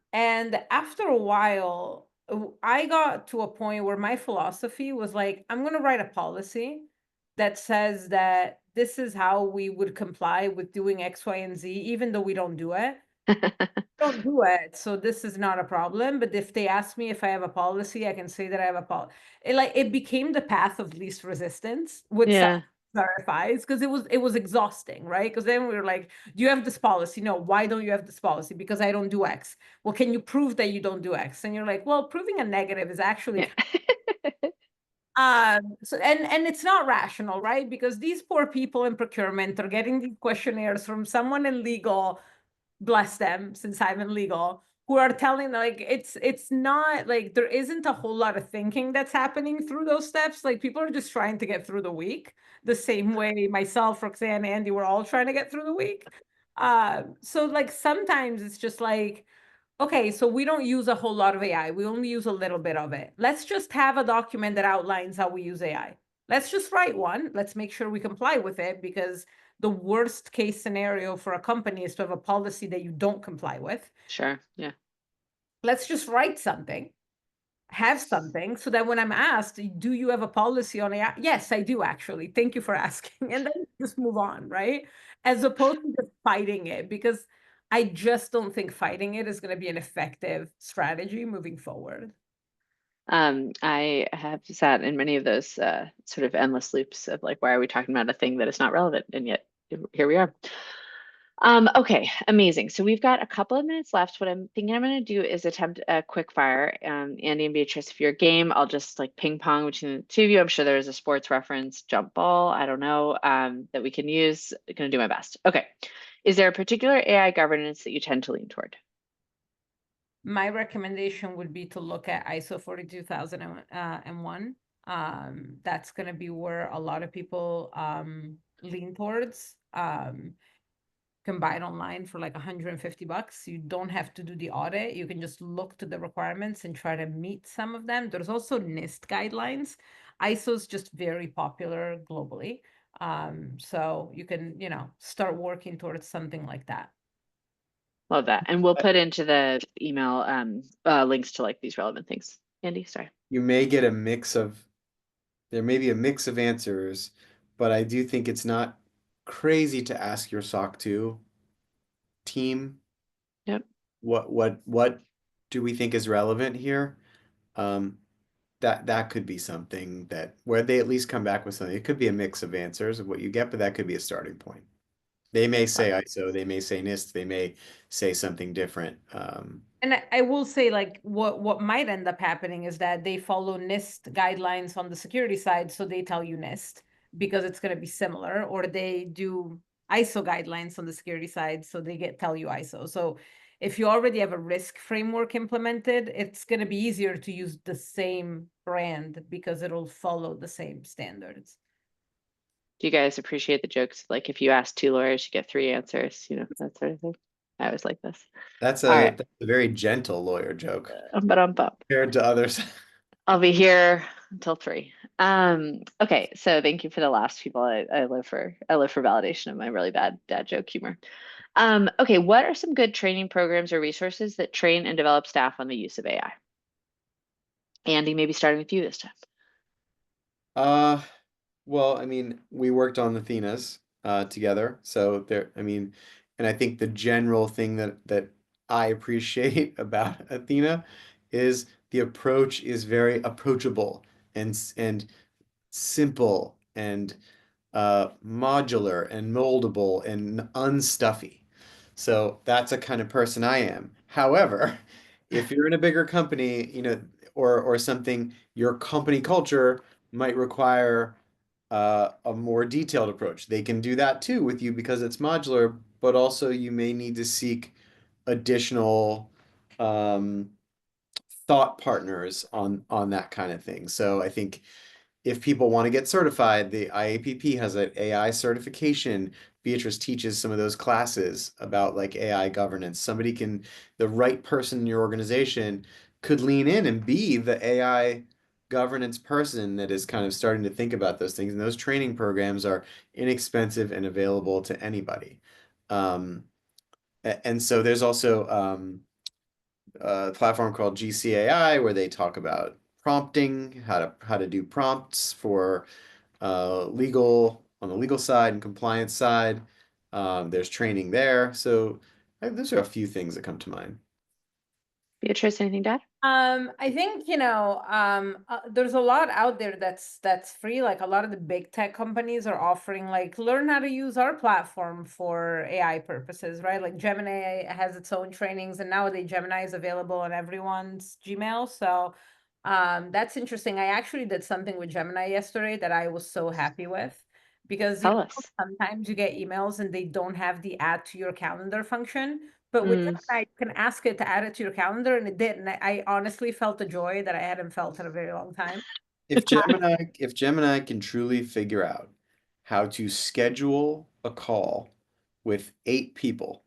after a while, I got to a point where my philosophy was like, I'm going to write a policy that says that this is how we would comply with doing X, Y, and Z, even though we don't do it. don't do it, so this is not a problem. But if they ask me if I have a policy, I can say that I have a policy. It became the path of least resistance with Yeah. verifies, because it was exhausting, right? Because then we were like, do you have this policy? No. Why don't you have this policy? Because I don't do X. Well, can you prove that you don't do X? And you're like, well, proving a negative is actually Yeah. so and it's not rational, right? Because these poor people in procurement are getting these questionnaires from someone in legal, bless them, since I'm in legal, who are telling, like, it's not like there isn't a whole lot of thinking that's happening through those steps. Like, people are just trying to get through the week the same way myself, Roxanne, Andy, we're all trying to get through the week. So like sometimes it's just like, okay, so we don't use a whole lot of AI. We only use a little bit of it. Let's just have a document that outlines how we use AI. Let's just write one. Let's make sure we comply with it, because the worst case scenario for a company is to have a policy that you don't comply with. Sure. Yeah. Let's just write something, have something, so that when I'm asked, do you have a policy on AI? Yes, I do, actually. Thank you for asking. And then just move on, right? As opposed to just fighting it, because I just don't think fighting it is going to be an effective strategy moving forward. I have sat in many of those sort of endless loops of like, why are we talking about a thing that is not relevant? And yet here we are. Okay, amazing. So we've got a couple of minutes left. What I'm thinking I'm going to do is attempt a quick fire. Andy and Beatrice, if you're game, I'll just like ping pong between the two of you. I'm sure there's a sports reference, jump ball, I don't know, that we can use. I'm going to do my best. Okay. Is there a particular AI governance that you tend to lean toward? My recommendation would be to look at ISO 42001. That's going to be where a lot of people lean towards. Can buy it online for like $150. You don't have to do the audit. You can just look to the requirements and try to meet some of them. There's also NIST guidelines. ISO is just very popular globally. So you can, start working towards something like that. Love that. And we'll put into the email links to like these relevant things. Andy, sorry. You may get a mix of, there may be a mix of answers, but I do think it's not crazy to ask your SOC 2 team Yep. what do we think is relevant here? That could be something that where they at least come back with something. It could be a mix of answers of what you get, but that could be a starting point. They may say ISO, they may say NIST, they may say something different. And I will say, like, what might end up happening is that they follow NIST guidelines on the security side, so they tell you NIST because it's going to be similar, or they do ISO guidelines on the security side, so they tell you ISO. So if you already have a risk framework implemented, it's going to be easier to use the same brand because it'll follow the same standards. Do you guys appreciate the jokes? Like if you ask two lawyers, you get three answers, that sort of thing. I always like this. That's All right. that's a very gentle lawyer joke But compared to others. I'll be here until 3. Okay, so thank you for the last people. I live for validation of my really bad dad joke humor. Okay, what are some good training programs or resources that train and develop staff on the use of AI? Andy, maybe starting with you this time. Well, I mean, we worked on the Thenas together, so there. I mean, and I think the general thing that I appreciate about Athena is the approach is very approachable and simple and modular and moldable and unstuffy. So that's a kind of person I am. However, if you're in a bigger company, or something, your company culture might require a more detailed approach. They can do that too with you because it's modular, but also you may need to seek additional um, thought partners on that kind of thing. So I think if people want to get certified, the IAPP has an AI certification. Beatrice teaches some of those classes about like AI governance. The right person in your organization could lean in and be the AI governance person that is kind of starting to think about those things. And those training programs are inexpensive and available to anybody. And so there's also a platform called GCAI where they talk about prompting, how to do prompts for legal on the legal side and compliance side. There's training there. So Those are a few things that come to mind. Beatrice, anything to add? I think, there's a lot out there that's free. Like a lot of the big tech companies are offering like learn how to use our platform for AI purposes, right? Like Gemini has its own trainings, and nowadays Gemini is available on everyone's Gmail. So that's interesting. I actually did something with Gemini yesterday that I was so happy with, because Tell us. sometimes you get emails and they don't have the add to your calendar function. But with Mm. Gemini, you can ask it to add it to your calendar, and it did. And I honestly felt a joy that I hadn't felt in a very long time. If Gemini can truly figure out how to schedule a call with 8 people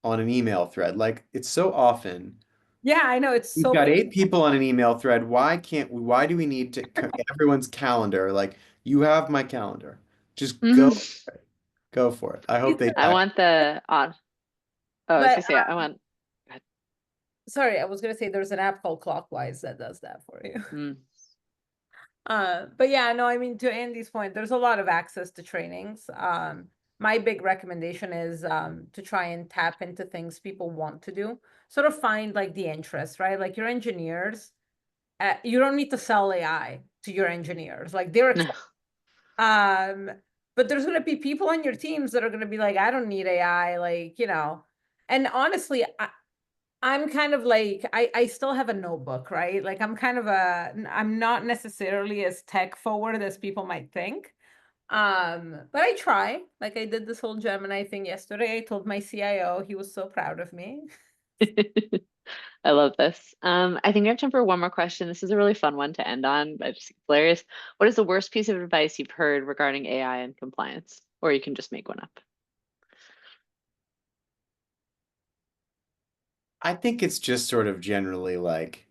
on an email thread, like it's so often Yeah, I know it's we've so got big. 8 people on an email thread. Why do we need to everyone's calendar? Like you have my calendar. Just go for it. I hope they I tackle. want the on. Oh, I was But gonna say I want. sorry, I was gonna say there's an app called Clockwise that does that for you. Mm. But yeah, no, I mean, to Andy's point, there's a lot of access to trainings. My big recommendation is to try and tap into things people want to do. Sort of find like the interest, right? Like your engineers, you don't need to sell AI to your engineers. Like they're No. um, but there's gonna be people on your teams that are gonna be like, I don't need AI, like, and honestly, I'm kind of like I still have a notebook, right? Like I'm not necessarily as tech forward as people might think. But I try. Like I did this whole Gemini thing yesterday. I told my CIO, he was so proud of me. I love this. I think we have time for one more question. This is a really fun one to end on. I just think it's hilarious. What is the worst piece of advice you've heard regarding AI and compliance? Or you can just make one up. I think it's just sort of generally like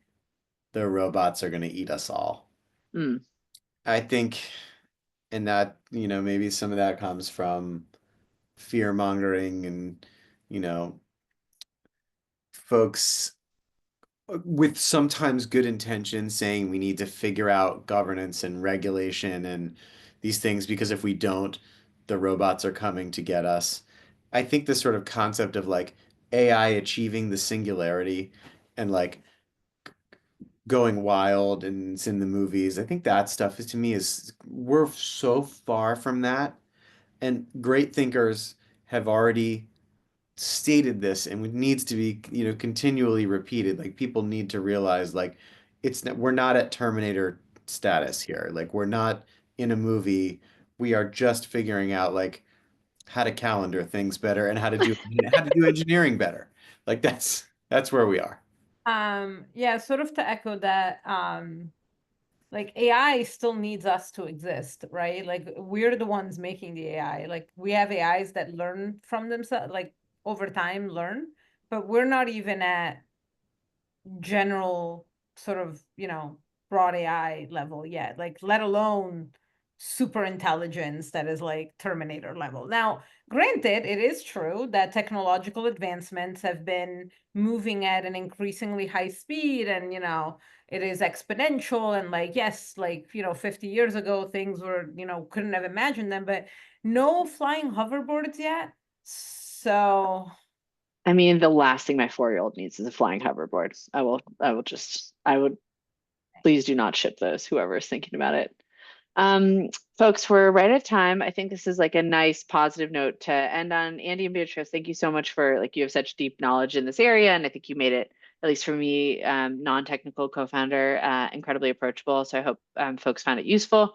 the robots are going to eat us all. Mm. I think, and that, maybe some of that comes from fear mongering and, you know, folks with sometimes good intention saying we need to figure out governance and regulation and these things because if we don't, the robots are coming to get us. I think this sort of concept of like AI achieving the singularity and like going wild and it's in the movies. I think that stuff is to me is we're so far from that. And great thinkers have already stated this and it needs to be, continually repeated. Like people need to realize like we're not at Terminator status here. Like we're not in a movie. We are just figuring out like how to calendar things better and how to do engineering better. Like that's where we are. Yeah, sort of to echo that, like AI still needs us to exist, right? Like we're the ones making the AI. Like we have AIs that learn from themselves, like over time learn, but we're not even at general sort of, broad AI level yet, like let alone super intelligence that is like Terminator level. Now, granted, it is true that technological advancements have been moving at an increasingly high speed and, it is exponential and like, yes, like, 50 years ago, things were, couldn't have imagined them, but no flying hoverboards yet. So I mean, the last thing my 4-year-old needs is a flying hoverboard. I would please do not ship those, whoever is thinking about it. Folks, we're right at time. I think this is like a nice positive note to end on. Andy and Beatrice, thank you so much for like you have such deep knowledge in this area, and I think you made it, at least for me, non-technical co-founder, incredibly approachable. So I hope folks found it useful.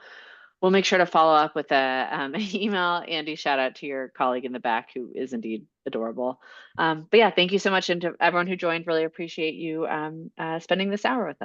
We'll make sure to follow up with an email. Andy, shout out to your colleague in the back who is indeed adorable. But yeah, thank you so much, and to everyone who joined, really appreciate you spending this hour with us.